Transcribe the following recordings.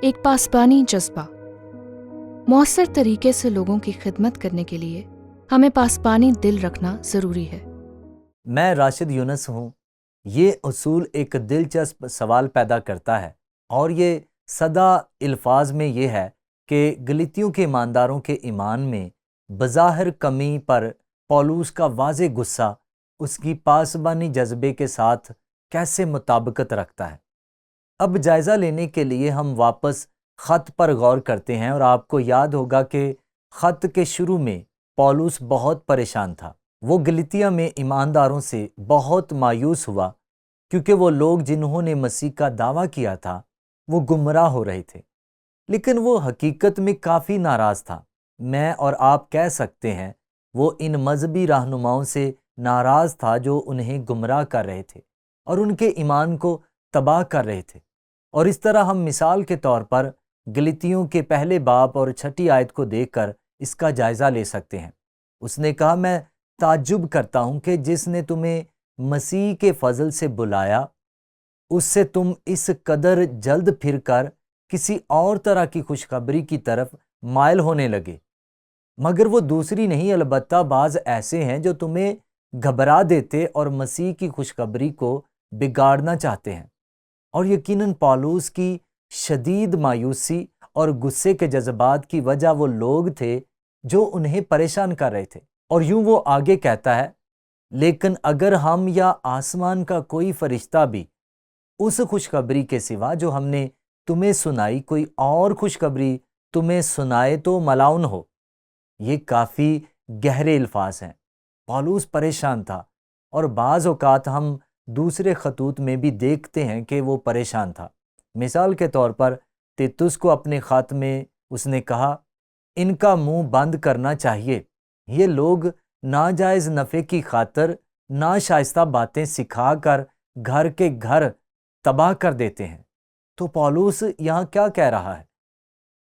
ایک پاسبانی جذبہ۔ مؤثر طریقے سے لوگوں کی خدمت کرنے کے لیے ہمیں پاسبانی دل رکھنا ضروری ہے۔ میں راشد یونس ہوں۔ یہ اصول ایک دلچسپ سوال پیدا کرتا ہے، اور یہ سادہ الفاظ میں یہ ہے کہ گلاطیوں کے ایمانداروں کے ایمان میں بظاہر کمی پر پولس کا واضح غصہ اس کی پاسبانی جذبے کے ساتھ کیسے مطابقت رکھتا ہے۔ اب جائزہ لینے کے لیے ہم واپس خط پر غور کرتے ہیں، اور آپ کو یاد ہوگا کہ خط کے شروع میں پولس بہت پریشان تھا۔ وہ گلاطیہ میں ایمانداروں سے بہت مایوس ہوا، کیونکہ وہ لوگ جنہوں نے مسیح کا دعویٰ کیا تھا وہ گمراہ ہو رہے تھے، لیکن وہ حقیقت میں کافی ناراض تھا۔ میں اور آپ کہہ سکتے ہیں وہ ان مذہبی رہنماؤں سے ناراض تھا جو انہیں گمراہ کر رہے تھے اور ان کے ایمان کو تباہ کر رہے تھے۔ اور اس طرح ہم مثال کے طور پر گلاطیوں کے پہلے باب اور 6 آیت کو دیکھ کر اس کا جائزہ لے سکتے ہیں۔ اس نے کہا، میں تعجب کرتا ہوں کہ جس نے تمہیں مسیح کے فضل سے بلایا، اس سے تم اس قدر جلد پھر کر کسی اور طرح کی خوشخبری کی طرف مائل ہونے لگے۔ مگر وہ دوسری نہیں، البتہ بعض ایسے ہیں جو تمہیں گھبرا دیتے اور مسیح کی خوشخبری کو بگاڑنا چاہتے ہیں۔ اور یقیناً پولس کی شدید مایوسی اور غصے کے جذبات کی وجہ وہ لوگ تھے جو انہیں پریشان کر رہے تھے۔ اور یوں وہ آگے کہتا ہے، لیکن اگر ہم یا آسمان کا کوئی فرشتہ بھی اس خوشخبری کے سوا جو ہم نے تمہیں سنائی کوئی اور خوشخبری تمہیں سنائے تو ملعون ہو۔ یہ کافی گہرے الفاظ ہیں۔ پولس پریشان تھا، اور بعض اوقات ہم دوسرے خطوط میں بھی دیکھتے ہیں کہ وہ پریشان تھا۔ مثال کے طور پر تیتس کو اپنے خط میں اس نے کہا، ان کا منہ بند کرنا چاہیے، یہ لوگ ناجائز نفع کی خاطر ناشائستہ باتیں سکھا کر گھر کے گھر تباہ کر دیتے ہیں۔ تو پولس یہاں کیا کہہ رہا ہے؟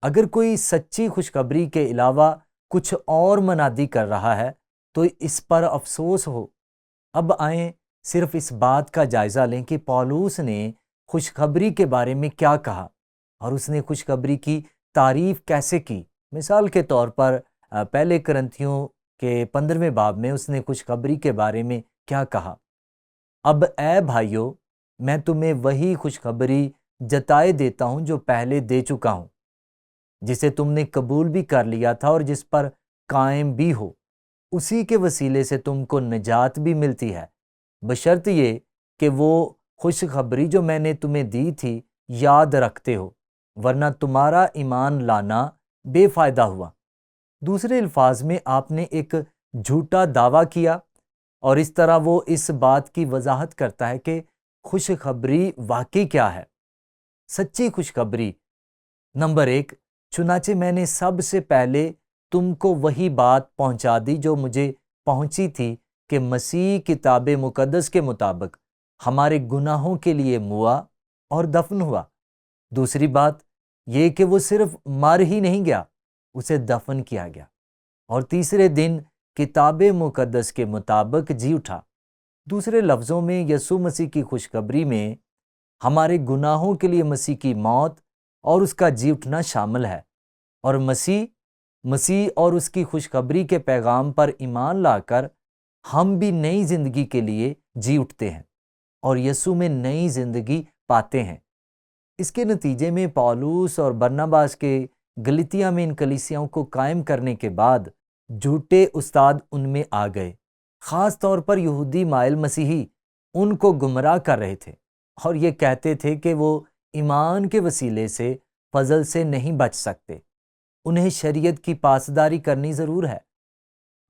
اگر کوئی سچی خوشخبری کے علاوہ کچھ اور منادی کر رہا ہے تو اس پر افسوس ہو۔ اب آئیں صرف اس بات کا جائزہ لیں کہ پولس نے خوشخبری کے بارے میں کیا کہا، اور اس نے خوشخبری کی تعریف کیسے کی۔ مثال کے طور پر پہلے کرنتھیوں کے 15ویں باب میں اس نے خوشخبری کے بارے میں کیا کہا؟ اب اے بھائیو، میں تمہیں وہی خوشخبری جتائے دیتا ہوں جو پہلے دے چکا ہوں، جسے تم نے قبول بھی کر لیا تھا اور جس پر قائم بھی ہو۔ اسی کے وسیلے سے تم کو نجات بھی ملتی ہے، بشرط یہ کہ وہ خوشخبری جو میں نے تمہیں دی تھی یاد رکھتے ہو، ورنہ تمہارا ایمان لانا بے فائدہ ہوا۔ دوسرے الفاظ میں آپ نے ایک جھوٹا دعویٰ کیا، اور اس طرح وہ اس بات کی وضاحت کرتا ہے کہ خوشخبری واقعی کیا ہے۔ سچی خوشخبری نمبر 1، چنانچہ میں نے سب سے پہلے تم کو وہی بات پہنچا دی جو مجھے پہنچی تھی کہ مسیح کتاب مقدس کے مطابق ہمارے گناہوں کے لیے موا اور دفن ہوا۔ دوسری بات یہ کہ وہ صرف مر ہی نہیں گیا، اسے دفن کیا گیا، اور تیسرے دن کتاب مقدس کے مطابق جی اٹھا۔ دوسرے لفظوں میں یسوع مسیح کی خوشخبری میں ہمارے گناہوں کے لیے مسیح کی موت اور اس کا جی اٹھنا شامل ہے، اور مسیح اور اس کی خوشخبری کے پیغام پر ایمان لا کر ہم بھی نئی زندگی کے لیے جی اٹھتے ہیں اور یسوع میں نئی زندگی پاتے ہیں۔ اس کے نتیجے میں پولس اور برناباس کے گلاطیہ میں ان کلیسیاؤں کو قائم کرنے کے بعد جھوٹے استاد ان میں آ گئے، خاص طور پر یہودی مائل مسیحی ان کو گمراہ کر رہے تھے، اور یہ کہتے تھے کہ وہ ایمان کے وسیلے سے فضل سے نہیں بچ سکتے، انہیں شریعت کی پاسداری کرنی ضرور ہے۔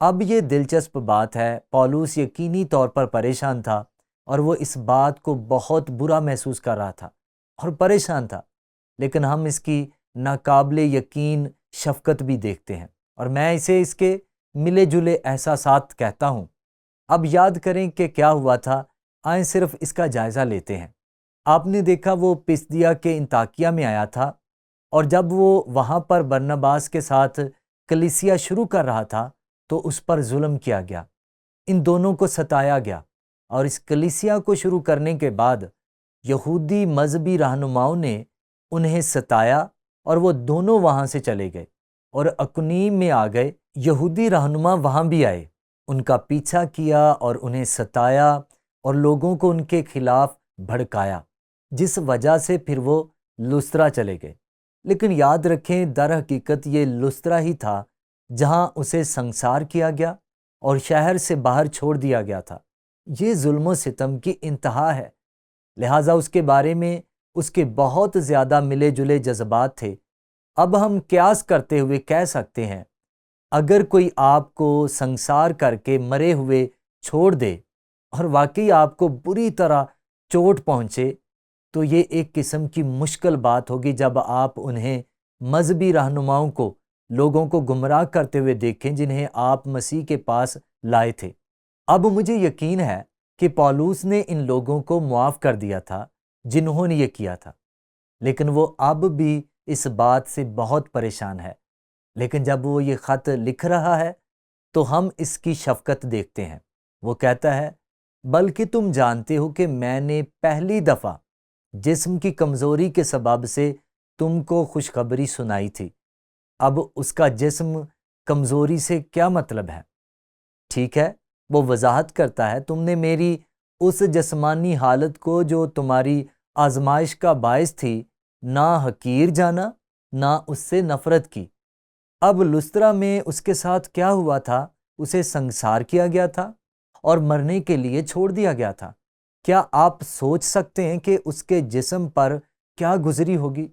اب یہ دلچسپ بات ہے، پولس یقینی طور پر پریشان تھا، اور وہ اس بات کو بہت برا محسوس کر رہا تھا اور پریشان تھا، لیکن ہم اس کی ناقابل یقین شفقت بھی دیکھتے ہیں، اور میں اسے اس کے ملے جلے احساسات کہتا ہوں۔ اب یاد کریں کہ کیا ہوا تھا، آئیں صرف اس کا جائزہ لیتے ہیں۔ آپ نے دیکھا وہ پسدیا کے انطاکیہ میں آیا تھا، اور جب وہ وہاں پر برناباس کے ساتھ کلیسیا شروع کر رہا تھا تو اس پر ظلم کیا گیا، ان دونوں کو ستایا گیا، اور اس کلیسیا کو شروع کرنے کے بعد یہودی مذہبی رہنماؤں نے انہیں ستایا اور وہ دونوں وہاں سے چلے گئے اور اکنیم میں آ گئے۔ یہودی رہنما وہاں بھی آئے، ان کا پیچھا کیا اور انہیں ستایا اور لوگوں کو ان کے خلاف بھڑکایا، جس وجہ سے پھر وہ لسترا چلے گئے۔ لیکن یاد رکھیں، در حقیقت یہ لسترا ہی تھا جہاں اسے سنسار کیا گیا اور شہر سے باہر چھوڑ دیا گیا تھا۔ یہ ظلم و ستم کی انتہا ہے، لہٰذا اس کے بارے میں اس کے بہت زیادہ ملے جلے جذبات تھے۔ اب ہم قیاس کرتے ہوئے کہہ سکتے ہیں، اگر کوئی آپ کو سنسار کر کے مرے ہوئے چھوڑ دے اور واقعی آپ کو بری طرح چوٹ پہنچے، تو یہ ایک قسم کی مشکل بات ہوگی جب آپ انہیں مذہبی رہنماؤں کو، لوگوں کو گمراہ کرتے ہوئے دیکھیں جنہیں آپ مسیح کے پاس لائے تھے۔ اب مجھے یقین ہے کہ پولس نے ان لوگوں کو معاف کر دیا تھا جنہوں نے یہ کیا تھا، لیکن وہ اب بھی اس بات سے بہت پریشان ہے۔ لیکن جب وہ یہ خط لکھ رہا ہے تو ہم اس کی شفقت دیکھتے ہیں۔ وہ کہتا ہے، بلکہ تم جانتے ہو کہ میں نے پہلی دفعہ جسم کی کمزوری کے سبب سے تم کو خوشخبری سنائی تھی۔ اب اس کا جسم کمزوری سے کیا مطلب ہے؟ ٹھیک ہے، وہ وضاحت کرتا ہے، تم نے میری اس جسمانی حالت کو جو تمہاری آزمائش کا باعث تھی نہ حقیر جانا، نہ اس سے نفرت کی۔ اب لسترا میں اس کے ساتھ کیا ہوا تھا؟ اسے سنسار کیا گیا تھا اور مرنے کے لیے چھوڑ دیا گیا تھا۔ کیا آپ سوچ سکتے ہیں کہ اس کے جسم پر کیا گزری ہوگی؟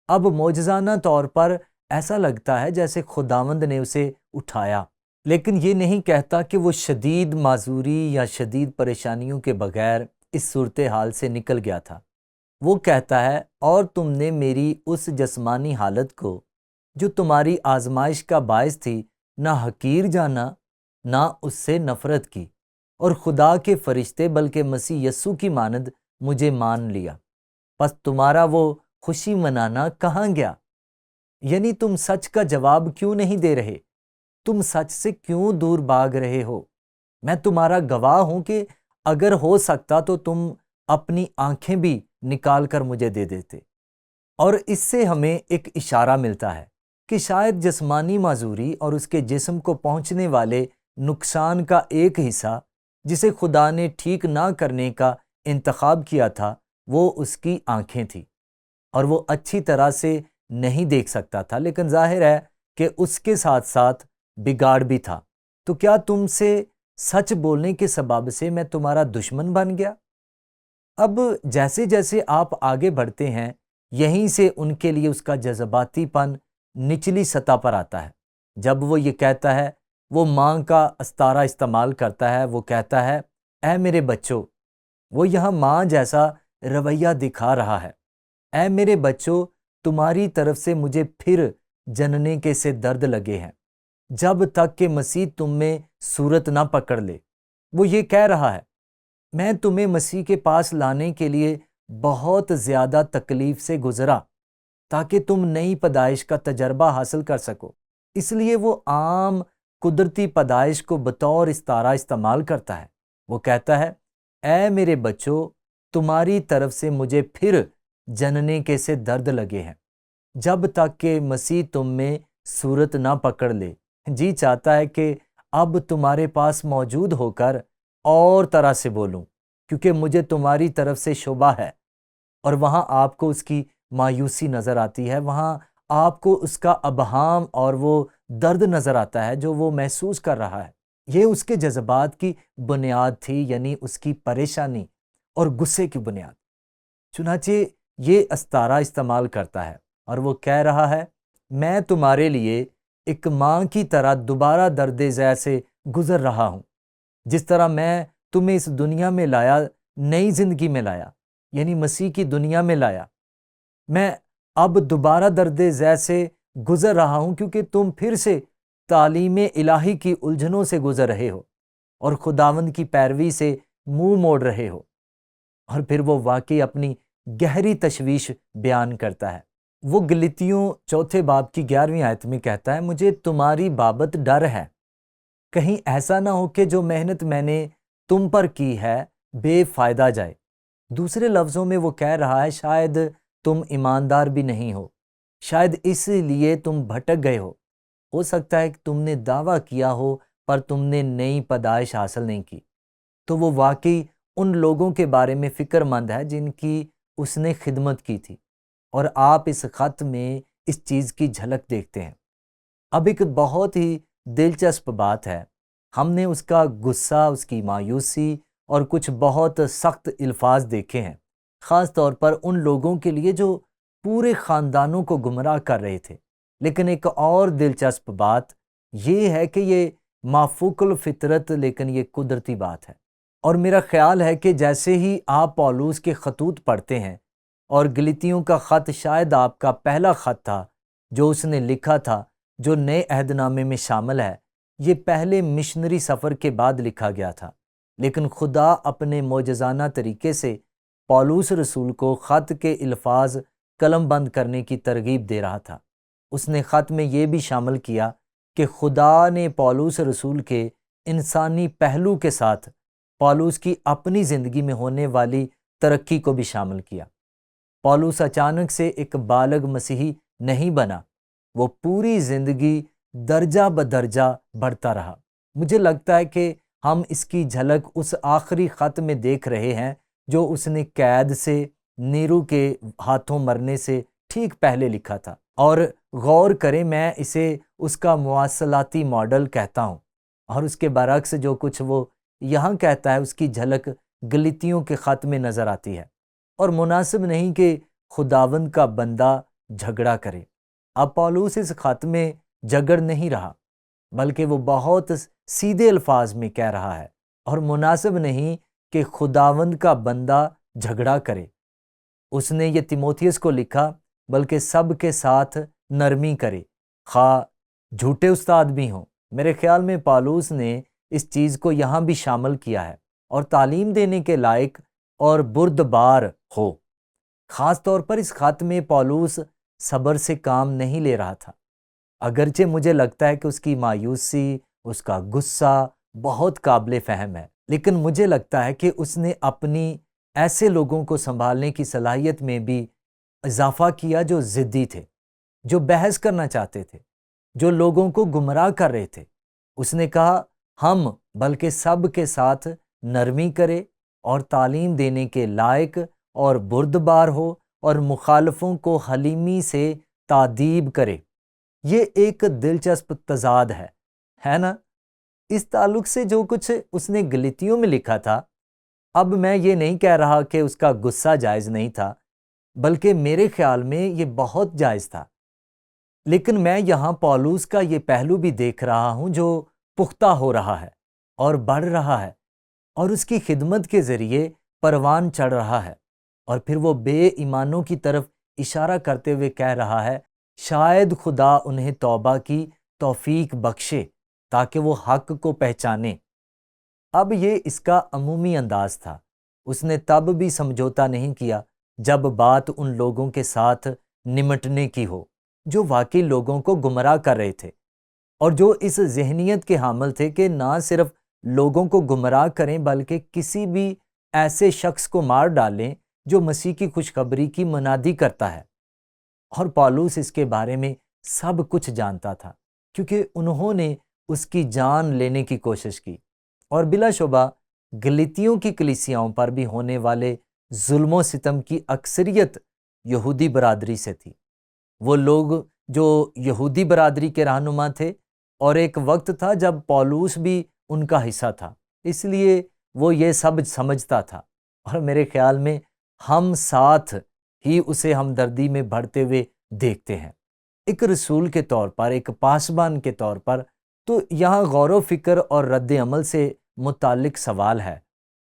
اب معجزانہ طور پر ایسا لگتا ہے جیسے خداوند نے اسے اٹھایا، لیکن یہ نہیں کہتا کہ وہ شدید معذوری یا شدید پریشانیوں کے بغیر اس صورتحال سے نکل گیا تھا۔ وہ کہتا ہے، اور تم نے میری اس جسمانی حالت کو جو تمہاری آزمائش کا باعث تھی نہ حقیر جانا، نہ اس سے نفرت کی، اور خدا کے فرشتے بلکہ مسیح یسوع کی مانند مجھے مان لیا۔ پس تمہارا وہ خوشی منانا کہاں گیا؟ یعنی تم سچ کا جواب کیوں نہیں دے رہے؟ تم سچ سے کیوں دور بھاگ رہے ہو؟ میں تمہارا گواہ ہوں کہ اگر ہو سکتا تو تم اپنی آنکھیں بھی نکال کر مجھے دے دیتے۔ اور اس سے ہمیں ایک اشارہ ملتا ہے کہ شاید جسمانی معذوری اور اس کے جسم کو پہنچنے والے نقصان کا ایک حصہ جسے خدا نے ٹھیک نہ کرنے کا انتخاب کیا تھا، وہ اس کی آنکھیں تھیں، اور وہ اچھی طرح سے نہیں دیکھ سکتا تھا، لیکن ظاہر ہے کہ اس کے ساتھ ساتھ بگاڑ بھی تھا۔ تو کیا تم سے سچ بولنے کے سبب سے میں تمہارا دشمن بن گیا؟ اب جیسے جیسے آپ آگے بڑھتے ہیں، یہیں سے ان کے لیے اس کا جذباتی پن نچلی سطح پر آتا ہے۔ جب وہ یہ کہتا ہے، وہ ماں کا استعارہ استعمال کرتا ہے، وہ کہتا ہے، اے میرے بچوں۔ وہ یہاں ماں جیسا رویہ دکھا رہا ہے۔ اے میرے بچوں، تمہاری طرف سے مجھے پھر جننے کے سے درد لگے ہیں، جب تک کہ مسیح تم میں صورت نہ پکڑ لے۔ وہ یہ کہہ رہا ہے، میں تمہیں مسیح کے پاس لانے کے لیے بہت زیادہ تکلیف سے گزرا تاکہ تم نئی پیدائش کا تجربہ حاصل کر سکو۔ اس لیے وہ عام قدرتی پیدائش کو بطور استعارہ استعمال کرتا ہے۔ وہ کہتا ہے، اے میرے بچوں، تمہاری طرف سے مجھے پھر جننے کے سے درد لگے ہیں، جب تک کہ مسیح تم میں صورت نہ پکڑ لے۔ جی چاہتا ہے کہ اب تمہارے پاس موجود ہو کر اور طرح سے بولوں، کیونکہ مجھے تمہاری طرف سے شبہ ہے۔ اور وہاں آپ کو اس کی مایوسی نظر آتی ہے، وہاں آپ کو اس کا ابہام اور وہ درد نظر آتا ہے جو وہ محسوس کر رہا ہے۔ یہ اس کے جذبات کی بنیاد تھی، یعنی اس کی پریشانی اور غصے کی بنیاد۔ چنانچہ یہ استعارہ استعمال کرتا ہے اور وہ کہہ رہا ہے، میں تمہارے لیے ایک ماں کی طرح دوبارہ درد ذہ سے گزر رہا ہوں۔ جس طرح میں تمہیں اس دنیا میں لایا، نئی زندگی میں لایا، یعنی مسیح کی دنیا میں لایا، میں اب دوبارہ درد ذہ سے گزر رہا ہوں، کیونکہ تم پھر سے تعلیم الہی کی الجھنوں سے گزر رہے ہو اور خداوند کی پیروی سے منہ موڑ رہے ہو۔ اور پھر وہ واقعی اپنی گہری تشویش بیان کرتا ہے۔ وہ گلتیوں 4 باب کی 11ویں آیت میں کہتا ہے، مجھے تمہاری بابت ڈر ہے، کہیں ایسا نہ ہو کہ جو محنت میں نے تم پر کی ہے بے فائدہ جائے۔ دوسرے لفظوں میں وہ کہہ رہا ہے، شاید تم ایماندار بھی نہیں ہو، شاید اس لیے تم بھٹک گئے ہو سکتا ہے کہ تم نے دعویٰ کیا ہو پر تم نے نئی پیدائش حاصل نہیں کی۔ تو وہ واقعی ان لوگوں کے بارے میں فکر مند ہے جن کی اس نے خدمت کی تھی، اور آپ اس خط میں اس چیز کی جھلک دیکھتے ہیں۔ اب ایک بہت ہی دلچسپ بات ہے، ہم نے اس کا غصہ، اس کی مایوسی اور کچھ بہت سخت الفاظ دیکھے ہیں، خاص طور پر ان لوگوں کے لیے جو پورے خاندانوں کو گمراہ کر رہے تھے۔ لیکن ایک اور دلچسپ بات یہ ہے کہ یہ مافوق الفطرت لیکن یہ قدرتی بات ہے۔ اور میرا خیال ہے کہ جیسے ہی آپ پولوس کے خطوط پڑھتے ہیں، اور گلتیوں کا خط شاید آپ کا پہلا خط تھا جو اس نے لکھا تھا، جو نئے عہد نامے میں شامل ہے، یہ پہلے مشنری سفر کے بعد لکھا گیا تھا، لیکن خدا اپنے معجزانہ طریقے سے پولوس رسول کو خط کے الفاظ قلم بند کرنے کی ترغیب دے رہا تھا۔ اس نے خط میں یہ بھی شامل کیا کہ خدا نے پولوس رسول کے انسانی پہلو کے ساتھ پولوس کی اپنی زندگی میں ہونے والی ترقی کو بھی شامل کیا۔ پولوس اچانک سے ایک بالغ مسیحی نہیں بنا، وہ پوری زندگی درجہ بدرجہ بڑھتا رہا۔ مجھے لگتا ہے کہ ہم اس کی جھلک اس آخری خط میں دیکھ رہے ہیں جو اس نے قید سے نیرو کے ہاتھوں مرنے سے ٹھیک پہلے لکھا تھا۔ اور غور کریں، میں اسے اس کا مواصلاتی ماڈل کہتا ہوں، اور اس کے برعکس جو کچھ وہ یہاں کہتا ہے اس کی جھلک گلتیوں کے خط میں نظر آتی ہے۔ اور مناسب نہیں کہ خداوند کا بندہ جھگڑا کرے۔ اب پولوس اس خط میں جھگڑ نہیں رہا، بلکہ وہ بہت سیدھے الفاظ میں کہہ رہا ہے، اور مناسب نہیں کہ خداوند کا بندہ جھگڑا کرے۔ اس نے یہ تیموتھیوس کو لکھا، بلکہ سب کے ساتھ نرمی کرے، خواہ جھوٹے استاد بھی ہوں۔ میرے خیال میں پولوس نے اس چیز کو یہاں بھی شامل کیا ہے، اور تعلیم دینے کے لائق اور بردبار ہو۔ خاص طور پر اس خط میں پولوس صبر سے کام نہیں لے رہا تھا، اگرچہ مجھے لگتا ہے کہ اس کی مایوسی، اس کا غصہ بہت قابل فہم ہے، لیکن مجھے لگتا ہے کہ اس نے اپنی ایسے لوگوں کو سنبھالنے کی صلاحیت میں بھی اضافہ کیا جو ضدی تھے، جو بحث کرنا چاہتے تھے، جو لوگوں کو گمراہ کر رہے تھے۔ اس نے کہا ہم بلکہ سب کے ساتھ نرمی کرے اور تعلیم دینے کے لائق اور بردبار ہو، اور مخالفوں کو حلیمی سے تادیب کرے۔ یہ ایک دلچسپ تضاد ہے نا؟ اس تعلق سے جو کچھ اس نے گلتیوں میں لکھا تھا، اب میں یہ نہیں کہہ رہا کہ اس کا غصہ جائز نہیں تھا، بلکہ میرے خیال میں یہ بہت جائز تھا۔ لیکن میں یہاں پولوس کا یہ پہلو بھی دیکھ رہا ہوں جو پختہ ہو رہا ہے اور بڑھ رہا ہے، اور اس کی خدمت کے ذریعے پروان چڑھ رہا ہے، اور پھر وہ بے ایمانوں کی طرف اشارہ کرتے ہوئے کہہ رہا ہے شاید خدا انہیں توبہ کی توفیق بخشے تاکہ وہ حق کو پہچانے۔ اب یہ اس کا عمومی انداز تھا۔ اس نے تب بھی سمجھوتا نہیں کیا جب بات ان لوگوں کے ساتھ نمٹنے کی ہو جو واقعی لوگوں کو گمراہ کر رہے تھے، اور جو اس ذہنیت کے حامل تھے کہ نہ صرف لوگوں کو گمراہ کریں بلکہ کسی بھی ایسے شخص کو مار ڈالیں جو مسیح کی خوشخبری کی منادی کرتا ہے۔ اور پولوس اس کے بارے میں سب کچھ جانتا تھا، کیونکہ انہوں نے اس کی جان لینے کی کوشش کی، اور بلا شبہ گلتیوں کی کلیسیاؤں پر بھی ہونے والے ظلم و ستم کی اکثریت یہودی برادری سے تھی۔ وہ لوگ جو یہودی برادری کے رہنما تھے، اور ایک وقت تھا جب پولوس بھی ان کا حصہ تھا، اس لیے وہ یہ سب سمجھتا تھا، اور میرے خیال میں ہم ساتھ ہی اسے ہمدردی میں بڑھتے ہوئے دیکھتے ہیں، ایک رسول کے طور پر، ایک پاسبان کے طور پر۔ تو یہاں غور و فکر اور رد عمل سے متعلق سوال ہے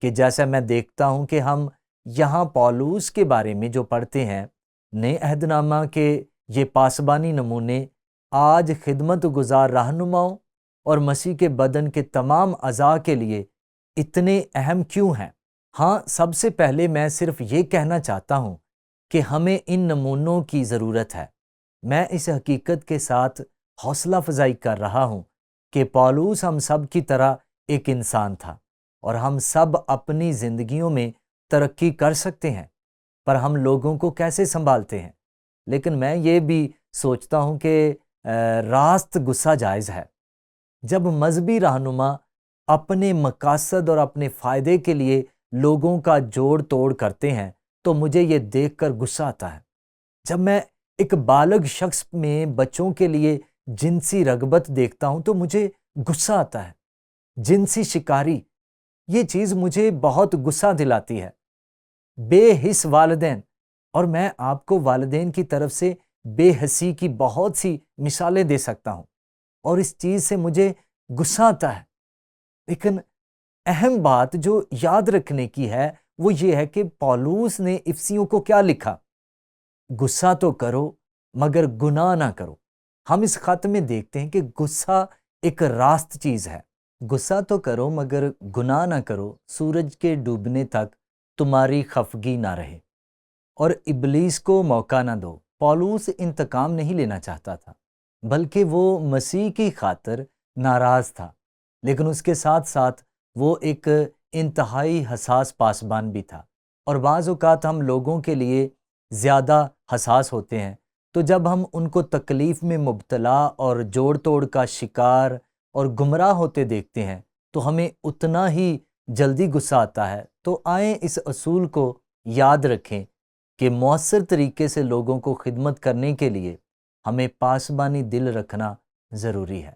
کہ جیسا میں دیکھتا ہوں کہ ہم یہاں پولوس کے بارے میں جو پڑھتے ہیں، نئے عہد نامہ کے یہ پاسبانی نمونے آج خدمت گزار رہنماؤں اور مسیح کے بدن کے تمام اعضاء کے لیے اتنے اہم کیوں ہیں؟ ہاں، سب سے پہلے میں صرف یہ کہنا چاہتا ہوں کہ ہمیں ان نمونوں کی ضرورت ہے۔ میں اس حقیقت کے ساتھ حوصلہ افزائی کر رہا ہوں کہ پولوس ہم سب کی طرح ایک انسان تھا، اور ہم سب اپنی زندگیوں میں ترقی کر سکتے ہیں، پر ہم لوگوں کو کیسے سنبھالتے ہیں؟ لیکن میں یہ بھی سوچتا ہوں کہ راست غصہ جائز ہے۔ جب مذہبی رہنما اپنے مقاصد اور اپنے فائدے کے لیے لوگوں کا جوڑ توڑ کرتے ہیں تو مجھے یہ دیکھ کر غصہ آتا ہے۔ جب میں ایک بالغ شخص میں بچوں کے لیے جنسی رغبت دیکھتا ہوں تو مجھے غصہ آتا ہے۔ جنسی شکاری، یہ چیز مجھے بہت غصہ دلاتی ہے۔ بے حس والدین، اور میں آپ کو والدین کی طرف سے بے حسی کی بہت سی مثالیں دے سکتا ہوں، اور اس چیز سے مجھے غصہ آتا ہے۔ لیکن اہم بات جو یاد رکھنے کی ہے وہ یہ ہے کہ پولوس نے افسیوں کو کیا لکھا؟ غصہ تو کرو مگر گناہ نہ کرو۔ ہم اس خط میں دیکھتے ہیں کہ غصہ ایک راست چیز ہے۔ غصہ تو کرو مگر گناہ نہ کرو، سورج کے ڈوبنے تک تمہاری خفگی نہ رہے، اور ابلیس کو موقع نہ دو۔ پولوس انتقام نہیں لینا چاہتا تھا، بلکہ وہ مسیح کی خاطر ناراض تھا، لیکن اس کے ساتھ ساتھ وہ ایک انتہائی حساس پاسبان بھی تھا۔ اور بعض اوقات ہم لوگوں کے لیے زیادہ حساس ہوتے ہیں، تو جب ہم ان کو تکلیف میں مبتلا اور جوڑ توڑ کا شکار اور گمراہ ہوتے دیکھتے ہیں تو ہمیں اتنا ہی جلدی غصہ آتا ہے۔ تو آئیں اس اصول کو یاد رکھیں کہ مؤثر طریقے سے لوگوں کو خدمت کرنے کے لیے ہمیں پاسبانی دل رکھنا ضروری ہے۔